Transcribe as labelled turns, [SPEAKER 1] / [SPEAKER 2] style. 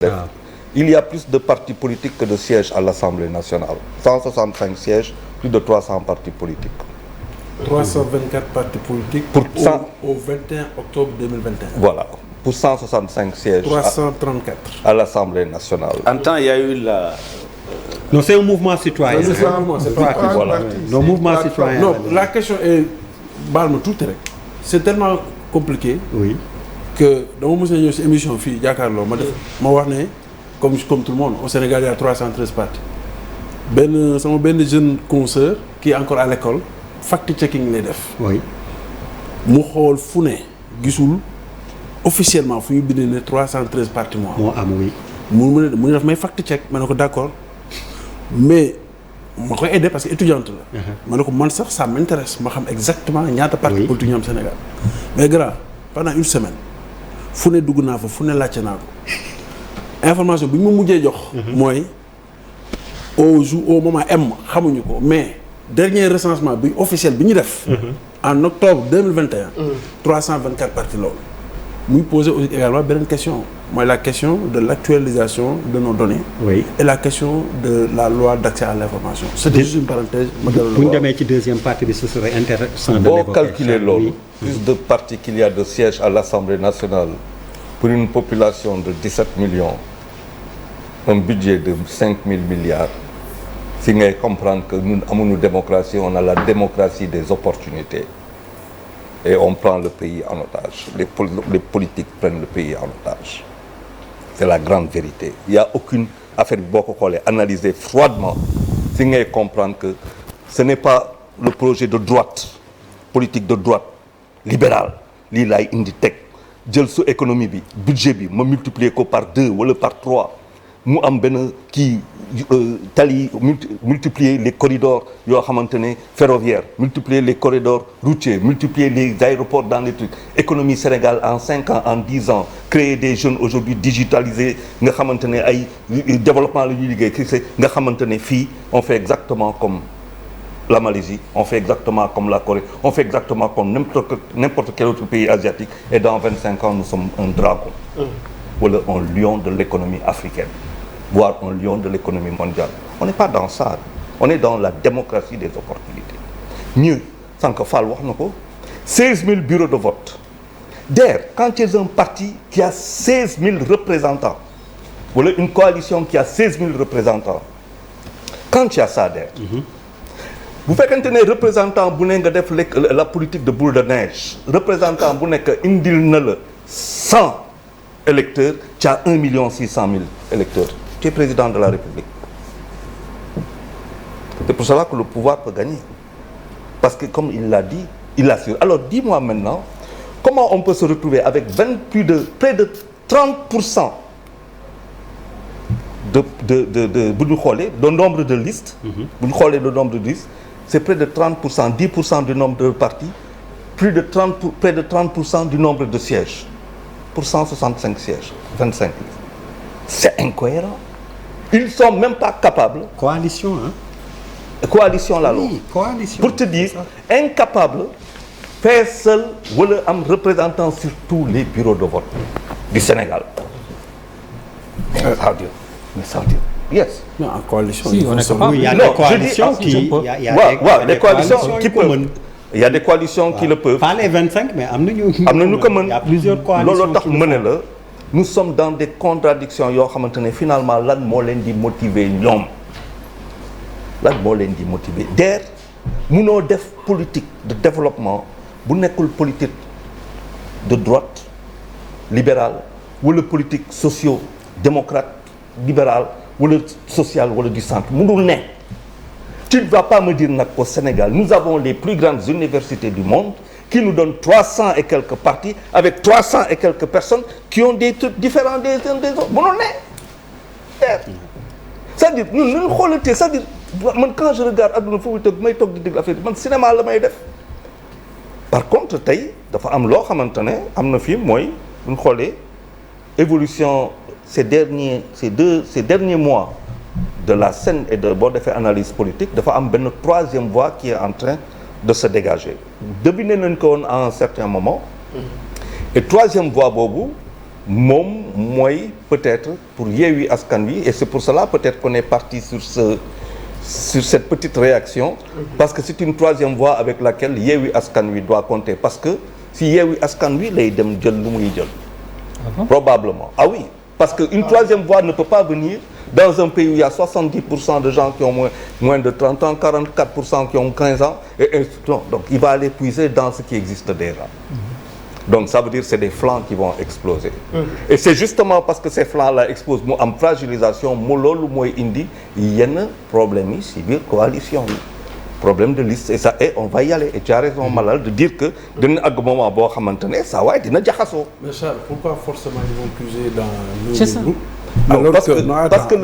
[SPEAKER 1] Ah. Il y a plus de partis politiques que de sièges à l'Assemblée nationale. 165 sièges, plus de 300 partis politiques.
[SPEAKER 2] 324 partis politiques
[SPEAKER 1] pour 100...
[SPEAKER 2] au 21 octobre 2021.
[SPEAKER 1] Voilà, pour 165 sièges
[SPEAKER 2] 334
[SPEAKER 1] à l'Assemblée nationale.
[SPEAKER 3] En temps, il y a eu la...
[SPEAKER 4] Non, c'est un mouvement citoyen.
[SPEAKER 2] C'est un mouvement citoyen.
[SPEAKER 1] Voilà.
[SPEAKER 4] Le mouvement citoyen.
[SPEAKER 2] Non, la question est... baal ma tuuti rek. C'est tellement compliqué.
[SPEAKER 4] Oui.
[SPEAKER 2] Que dama mos a ñëw si émission fii jàkkaarloo ma def ma wax ne comme tout le monde au Sénégal il y a 313 partis. sama benn jeune consoeur qui est encore à l'école fact checking lay def.
[SPEAKER 4] Oui.
[SPEAKER 2] mu xool fu ne gisul officiellement fu ñu bindee ne 313 partis moo
[SPEAKER 4] am oui.
[SPEAKER 2] mu ne daf may fact check ma ne ko d'accord mais ma koy aider parce que étudiante la. ma ne ko man sax ça m'intéresse ma xam exactement ñaata partis politiques ñu am Sénégal. mais grand pendant une semaine fu ne dugg naa fa fu ne laajte naa ko information bi ñu ma mujjee jox. mooy au moment M xamuñu ko mais dernier recensement bi officiel bi ñu def. en octobre 2021. 324 partis loolu. muy poser aussi également beneen question mooy la question de l'actualisation de nos données.
[SPEAKER 4] Oui.
[SPEAKER 2] Et la question de la loi d'accès à l'information. C'est juste une parenthèse.
[SPEAKER 4] bu ñu demee ci deuxième partie bi ce serait intéressant de
[SPEAKER 1] l'évoquer. Boo calculer loolu. Plus de partis qu'il y a de sièges à l'Assemblée nationale pour une population de 17 millions, un budget de 5 000 milliards. Si ngay comprendre que nous avons une démocratie, on a la démocratie des opportunités. Et on prend le pays en otage. Les politiques prennent le pays en otage. C'est la grande vérité. Il n'y a aucune affaire beaucoup analysée froidement. Si ngay comprendre que ce n'est pas le projet de droite, politique de droite, libérale. Lii laay indi teg jël su économie bi budget bi ma multiplier ko par 2 wala par 3 mu am benn kii tali multiplier les corridors yoo xamante ne ferroviaires multiplier les corridors routiers multiplier les aéroports dans les trucs économie Sénégal en 5 ans en 10 ans créer des jeunes aujourd'hui digitalisés nga xamante ne ay développement la ñuy liggéey nga xamante ne fii on fait exactement comme la Malaisie, on fait exactement comme la Corée, on fait exactement comme n'importe quel autre pays asiatique et dans 25 ans nous sommes un dragon wala un lion de l'économie africaine voire un lion de l'économie mondiale. On n'est pas dans ça, on est dans la démocratie des opportunités. Mieux, sànq Fall wax na ko 16 000 bureaux de vote. D'ailleurs, quand il y a un parti qui a 16 000 représentants wala une coalition qui a 16 000 représentants, quand il y a ça d'ailleurs, bu fekkente ne représentant bu ne nga def la politique de boule de neige représentant bu nekk indil na la 100 électeurs tu as 1 600 000 électeurs tu es président de la République. C'est pour cela que le pouvoir peut gagner parce que comme il l'a dit il l'assure. Alors dis-moi maintenant comment on peut se retrouver avec près de 30% de bu ñu xoolee le nombre de listes. bu ñu xoolee le nombre de listes. C'est près de 30%, 10% du nombre de partis, près de 30% du nombre de sièges, pour 165 sièges, 25 000. C'est incohérent. Ils ne sont même pas capables.
[SPEAKER 4] Coalition, hein?
[SPEAKER 1] Coalition là,
[SPEAKER 4] oui, coalition.
[SPEAKER 1] Pour te dire, incapable, faire seul ou un représentant sur tous les bureaux de vote du Sénégal. Mais ça veut dire. Yes.
[SPEAKER 2] Non, en coalition.
[SPEAKER 4] Si, on est capable. Il y a des coalitions qui... Il y a des coalitions qui peuvent.
[SPEAKER 1] Il y a des coalitions qui le peuvent.
[SPEAKER 4] Pas les 25, mais il
[SPEAKER 1] y
[SPEAKER 4] a plusieurs coalitions qui le font.
[SPEAKER 1] Nous sommes dans des contradictions. Finalement, là, nous sommes motivés. Là, nous sommes motivés. D'ailleurs, nous avons des politiques de développement. Vous n'êtes pas politique de droite, libérale, ou le politique socio-démocrate, libérale, ou le social ou le du centre. Tu ne vas pas me dire qu'au Sénégal, nous avons les plus grandes universités du monde qui nous donnent 300 et quelques partis avec 300 et quelques personnes qui ont des trucs différents des uns des autres. C'est-à-dire, c'est-à-dire, quand je regarde le cinéma, par contre, évolution ces derniers mois de la scène et de bord d'effet analyse politique, il y a une troisième voie qui est en train de se dégager. Devinez à un certain moment. Et troisième voie, moom mooy peut-être pour Yewwi Askan Wi et c'est pour cela peut-être qu'on est parti sur cette petite réaction parce que c'est une troisième voie avec laquelle Yewwi Askan Wi doit compter parce que si Yewwi Askan Wi lay dem jël lu muy jël probablement ah oui parce que une troisième voie ne peut pas venir dans un pays où il y a 70% de gens qui ont moins de 30 ans 44% qui ont 15 ans et donc il va aller puiser dans ce qui existe déjà donc ça veut dire c'est des flancs qui vont exploser et c'est justement parce que ces flancs-là explosent mu am fragilisation mu loolu mooy indi yenn problème yi ci biir coalition yi problème de liste et ça et on va y aller et tu as raison Malal de dire que dina àgg moment boo xamante ne saa waay dina jaxasoo.
[SPEAKER 2] mais Charles pourquoi forcément ils vont puiser dans
[SPEAKER 3] c'est ça.
[SPEAKER 2] alors
[SPEAKER 1] parce que